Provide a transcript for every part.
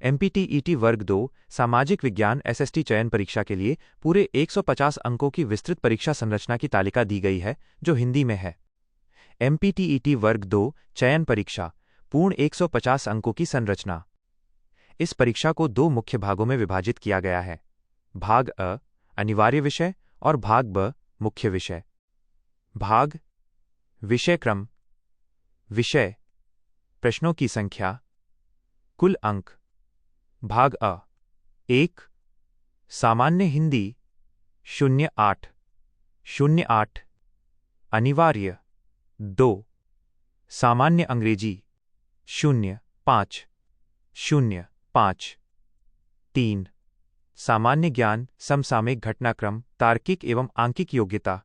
एमपीटीईटी वर्ग 2 सामाजिक विज्ञान एसएसटी चयन परीक्षा के लिए पूरे 150 अंकों की विस्तृत परीक्षा संरचना की तालिका दी गई है, जो हिंदी में है। एमपीटीईटी वर्ग 2 चयन परीक्षा पूर्ण 150 अंकों की संरचना। इस परीक्षा को दो मुख्य भागों में विभाजित किया गया है। भाग अ अनिवार्य विषय और भाग ब मुख्य विषय। भाग विषय क्रम, विषय, प्रश्नों की संख्या, कुल अंक। भाग अ 1 सामान्य हिंदी 08 08 अनिवार्य 2 सामान्य अंग्रेजी 05 05 3 सामान्य ज्ञान समसामयिक घटनाक्रम तार्किक एवं आंकिक योग्यता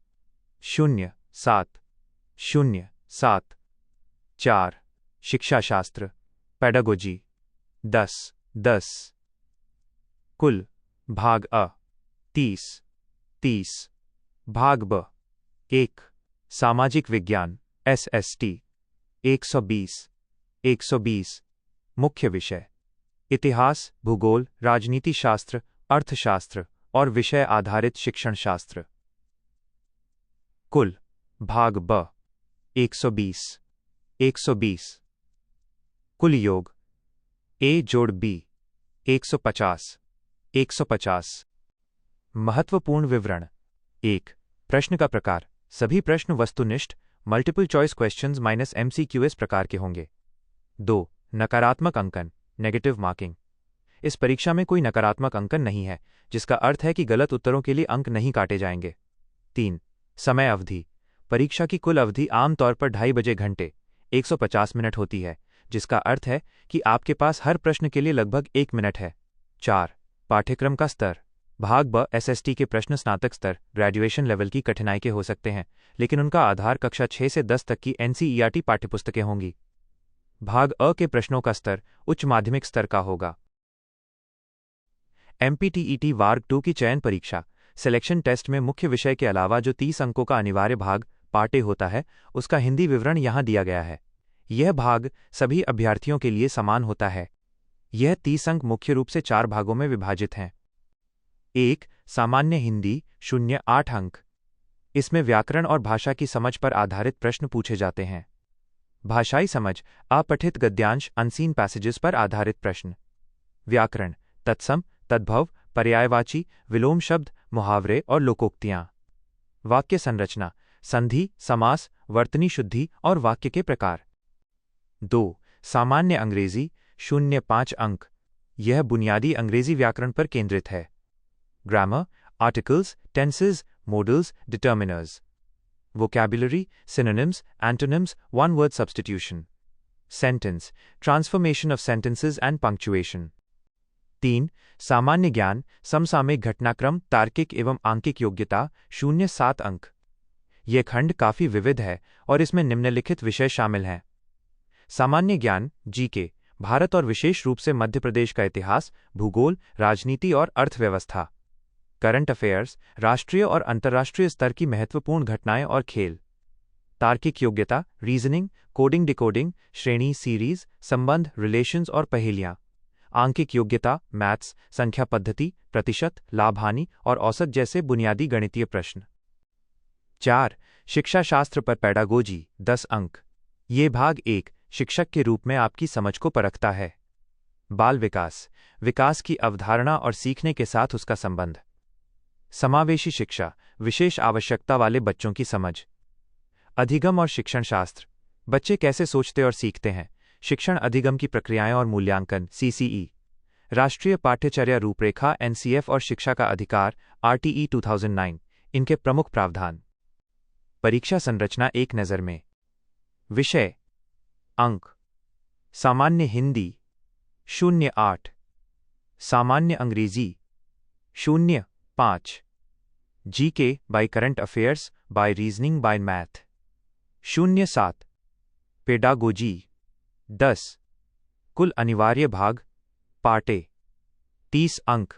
07 07 4 शिक्षाशास्त्र पेडागोजी 10 10 कुल। भाग अ 30 30 भाग ब 1 सामाजिक विज्ञान एसएसटी 120 120 मुख्य विषय इतिहास, भूगोल, राजनीति शास्त्र, अर्थशास्त्र और विषय आधारित शिक्षण शास्त्र। कुल। भाग ब 120 120 कुल योग ए जोड़ बी 150 150। महत्वपूर्ण विवरण। 1 प्रश्न का प्रकार सभी प्रश्न वस्तुनिष्ठ मल्टीपल चॉइस क्वेश्चंस माइनस एमसीक्यूएस प्रकार के होंगे। 2 नकारात्मक अंकन नेगेटिव मार्किंग। इस परीक्षा में कोई नकारात्मक अंकन नहीं है, जिसका अर्थ है कि गलत उत्तरों के लिए अंक नहीं काटे जाएंगे। 3 समय अवधि परीक्षा की कुल अवधि आमतौर पर 2.5 बजे घंटे 150 मिनट होती है, जिसका अर्थ है कि आपके पास हर प्रश्न के लिए लगभग 1 मिनट है। 4 पाठ्यक्रम का स्तर। भाग ब एसएसटी के प्रश्न स्नातक स्तर ग्रेजुएशन लेवल की कठिनाई के हो सकते हैं, लेकिन उनका आधार कक्षा 6 से 10 तक की एनसीईआरटी पाठ्यपुस्तकें होंगी। भाग अ के प्रश्नों का स्तर उच्च माध्यमिक स्तर का होगा। एमपीटीईटी वर्ग 2 की चयन परीक्षा सिलेक्शन टेस्ट में मुख्य विषय के अलावा जो 30 अंकों का अनिवार्य भाग पार्ट ए होता है, उसका हिंदी विवरण यहां दिया गया है। यह भाग सभी अभ्यर्थियों के लिए समान होता है। यह 30 अंक मुख्य रूप से 4 भागों में विभाजित हैं। 1 सामान्य हिंदी 08 अंक। इसमें व्याकरण और भाषा की समझ पर आधारित प्रश्न पूछे जाते हैं। भाषाई समझ अपठित गद्यांश अनसीन पैसेजेस पर आधारित प्रश्न। व्याकरण तत्सम, तद्भव, पर्यायवाची, विलोम शब्द, मुहावरे और लोकोक्तियां। वाक्य संरचना संधि, समास, वर्तनी शुद्धि और वाक्य के प्रकार। 2 सामान्य अंग्रेजी 05 अंक। यह बुनियादी अंग्रेजी व्याकरण पर केंद्रित है। Grammar, articles, tenses, models, determiners. Vocabulary, synonyms, antonyms, one-word substitution. Sentence, transformation of sentences and punctuation. 3 सामान्य ज्ञान समसामयिक घटनाक्रम तार्किक एवं आंकिक योग्यता 07 अंक। यह खंड काफी विविध है और इसमें निम्नलिखित विषय शामिल हैं। सामान्य ज्ञान जीके भारत और विशेष रूप से मध्य प्रदेश का इतिहास, भूगोल, राजनीति और अर्थव्यवस्था। करंट अफेयर्स राष्ट्रीय और अंतर्राष्ट्रीय स्तर की महत्वपूर्ण घटनाएं और खेल। तार्किक योग्यता रीजनिंग, कोडिंग डिकोडिंग, श्रेणी सीरीज, संबंध रिलेशंस और पहेलियां। आंकिक योग्यता मैथ्स, संख्या पद्धति, प्रतिशत, लाभ हानि और औसत जैसे बुनियादी गणितीय प्रश्न। 4 शिक्षा शास्त्र पर पेडागोजी 10 अंक। ये भाग एक शिक्षक के रूप में आपकी समझ को परखता है। बाल विकास विकास की अवधारणा और सीखने के साथ उसका संबंध। समावेशी शिक्षा विशेष आवश्यकता वाले बच्चों की समझ। अधिगम और शिक्षण शास्त्र बच्चे कैसे सोचते और सीखते हैं, शिक्षण अधिगम की प्रक्रियाएं और मूल्यांकन सीसीई। राष्ट्रीय पाठ्यचर्या रूपरेखा एनसीएफ और शिक्षा का अधिकार आरटीई 2009 इनके प्रमुख प्रावधान। परीक्षा संरचना एक नज़र में। विषय अंक सामान्य हिंदी 08 सामान्य अंग्रेजी 05 GK by current affairs by reasoning by math 07 pedagogy 10 कुल अनिवार्य भाग पार्ट ए 30 अंक।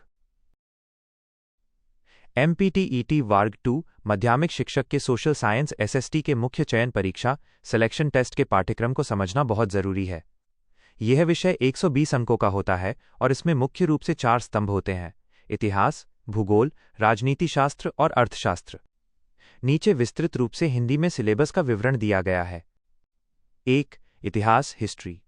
एमपीटीईटी वर्ग 2 माध्यमिक शिक्षक के सोशल साइंस एसएसटी के मुख्य चयन परीक्षा सिलेक्शन टेस्ट के पाठ्यक्रम को समझना बहुत जरूरी है। यह विषय 120 अंकों का होता है और इसमें मुख्य रूप से 4 स्तंभ होते हैं: इतिहास, भूगोल, राजनीतिशास्त्र और अर्थशास्त्र। नीचे विस्तृत रूप से हिंदी में सिलेबस का विवरण दिया गया है। 1. इतिहास हिस्ट्री।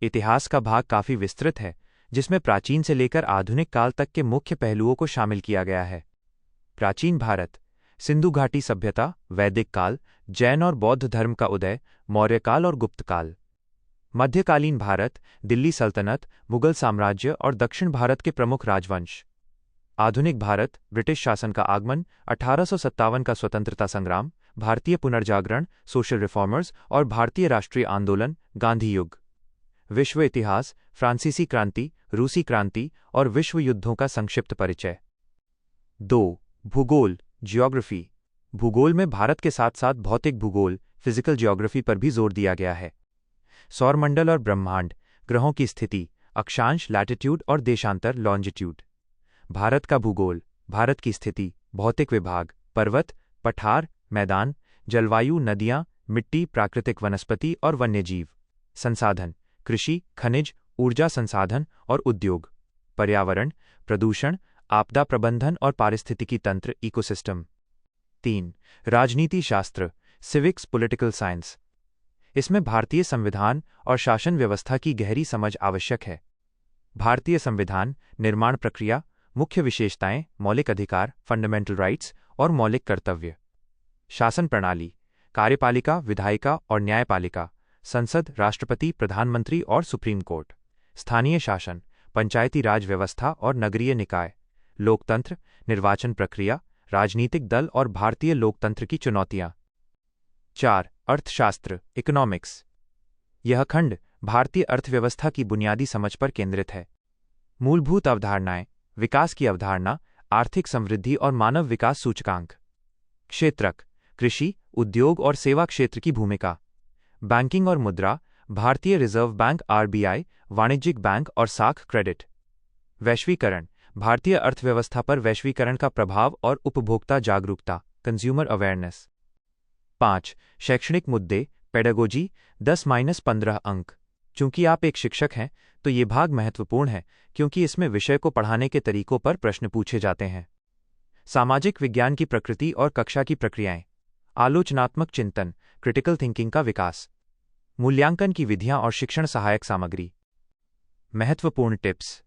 इतिहास का भाग काफी विस्तृत है, जिसमें प्राचीन से लेकर आधुनिक काल तक के मुख्य पहलुओं को शामिल किया गया है। प्राचीन भारत, सिंधु घाटी सभ्यता, वैदिक काल, जैन और बौद्ध धर्म का उदय, मौर्य काल और गुप्त काल। मध्यकालीन भारत, दिल्ली सल्तनत, मुगल साम्राज्य और दक्षिण भारत के प्रमुख राजवंश। आधुनिक भारत, ब्रिटिश शासन का आगमन, 1857 का स्वतंत्रता संग्राम, भारतीय पुनर्जागरण, सोशल रिफॉर्मर्स और भारतीय राष्ट्रीय आंदोलन, गांधी युग। विश्व इतिहास, फ्रांसीसी क्रांति, रूसी क्रांति और विश्व युद्धों का संक्षिप्त परिचय। 2. भूगोल जियोग्राफी। भूगोल में भारत के साथ साथ भौतिक भूगोल, फिजिकल जियोग्राफी पर भी जोर दिया गया है। सौरमंडल और ब्रह्मांड, ग्रहों की स्थिति, अक्षांश लैटिट्यूड और देशांतर लॉन्जिट्यूड। भारत का भूगोल, भारत की स्थिति, भौतिक विभाग, पर्वत, पठार, मैदान, जलवायु, नदियां, मिट्टी, प्राकृतिक वनस्पति और वन्यजीव। संसाधन, कृषि, खनिज, ऊर्जा संसाधन और उद्योग। पर्यावरण, प्रदूषण, आपदा प्रबंधन और पारिस्थितिकी तंत्र, इकोसिस्टम। 3. राजनीति शास्त्र, सिविक्स, पॉलिटिकल साइंस। इसमें भारतीय संविधान और शासन व्यवस्था की गहरी समझ आवश्यक है। भारतीय संविधान, निर्माण प्रक्रिया, मुख्य विशेषताएं, मौलिक अधिकार, फंडामेंटल राइट्स और मौलिक कर्तव्य। शासन प्रणाली, कार्यपालिका, विधायिका और न्यायपालिका, संसद, राष्ट्रपति, प्रधानमंत्री और सुप्रीम कोर्ट। स्थानीय शासन, पंचायती राज व्यवस्था और नगरीय निकाय। लोकतंत्र, निर्वाचन प्रक्रिया, राजनीतिक दल और भारतीय लोकतंत्र की चुनौतियां। 4. अर्थशास्त्र, इकोनॉमिक्स। यह खंड भारतीय अर्थव्यवस्था की बुनियादी समझ पर केंद्रित है। मूलभूत अवधारणाएं, विकास की अवधारणा, आर्थिक समृद्धि और मानव विकास सूचकांक। क्षेत्रक, कृषि, उद्योग और सेवा क्षेत्र की भूमिका। बैंकिंग और मुद्रा, भारतीय रिजर्व बैंक आरबीआई, वाणिज्यिक बैंक और साख क्रेडिट। वैश्वीकरण, भारतीय अर्थव्यवस्था पर वैश्वीकरण का प्रभाव और उपभोक्ता जागरूकता, कंज्यूमर अवेयरनेस। 5. शैक्षणिक मुद्दे, पेडागोजी, 10-15 अंक। चूंकि आप एक शिक्षक हैं, तो ये भाग महत्वपूर्ण है क्योंकि इसमें विषय को पढ़ाने के तरीकों पर प्रश्न पूछे जाते हैं। सामाजिक विज्ञान की प्रकृति और कक्षा की प्रक्रियाएं। आलोचनात्मक चिंतन, क्रिटिकल थिंकिंग का विकास। मूल्यांकन की विधियां और शिक्षण सहायक सामग्री। महत्वपूर्ण टिप्स।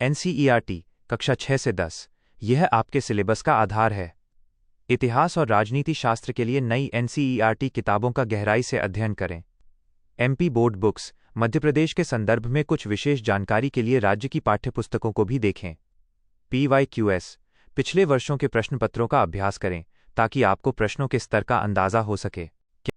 एनसीईआरटी, कक्षा 6 से 10। यह आपके सिलेबस का आधार है। इतिहास और राजनीति शास्त्र के लिए नई एनसीईआरटी किताबों का गहराई से अध्ययन करें। MP board books, Madhya Pradesh के संदर्भ में कुछ विशेष जानकारी के लिए राज्य की पाठ्यपुस्तकों को भी देखें। PYQS, पिछले वर्षों के प्रश्नपत्रों का अभ्यास करें ताकि आपको प्रश्नों के स्तर का अंदाजा हो सके।